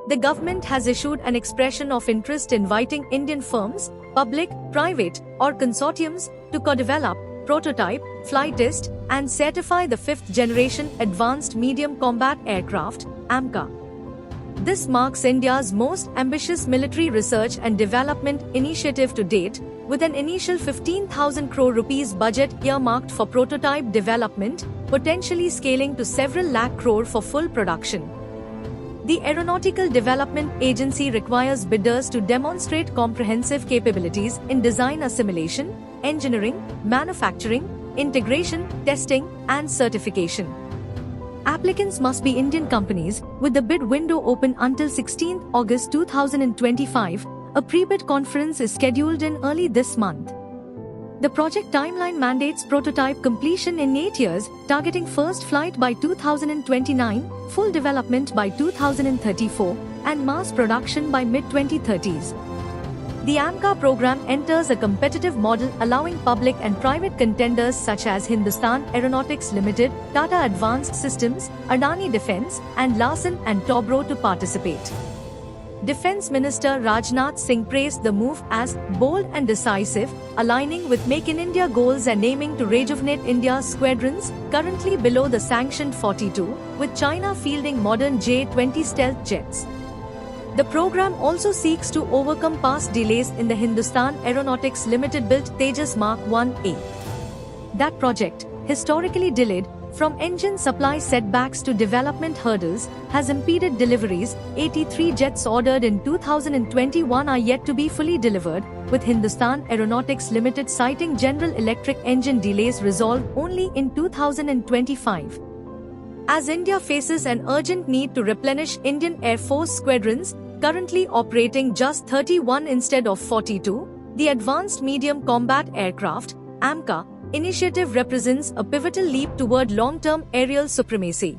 the government has issued an expression of interest inviting Indian firms, public, private, or consortiums, to co-develop, prototype, flight test, and certify the 5th-generation Advanced Medium Combat Aircraft, AMCA. This marks India's most ambitious military research and development initiative to date, with an initial 15,000 crore rupees budget earmarked for prototype development, potentially scaling to several lakh crore for full production. The Aeronautical Development Agency requires bidders to demonstrate comprehensive capabilities in design assimilation, engineering, manufacturing, integration, testing, and certification. Applicants must be Indian companies, with the bid window open until 16 August 2025. A pre-bid conference is scheduled in early this month. The project timeline mandates prototype completion in 8 years, targeting first flight by 2029, full development by 2034, and mass production by mid-2030s. The AMCA program enters a competitive model allowing public and private contenders such as Hindustan Aeronautics Limited, Tata Advanced Systems, Adani Defence, and Larsen & Toubro to participate. Defence Minister Rajnath Singh praised the move as bold and decisive, aligning with Make in India goals and aiming to rejuvenate India's squadrons, currently below the sanctioned 42, with China fielding modern J-20 stealth jets. The program also seeks to overcome past delays in the Hindustan Aeronautics Limited built Tejas Mark 1A. That project, historically delayed, from engine supply setbacks to development hurdles, has impeded deliveries. 83 jets ordered in 2021 are yet to be fully delivered, with Hindustan Aeronautics Limited citing General Electric engine delays resolved only in 2025. As India faces an urgent need to replenish Indian Air Force squadrons, currently operating just 31 instead of 42, the Advanced Medium Combat Aircraft, AMCA, initiative represents a pivotal leap toward long-term aerial supremacy.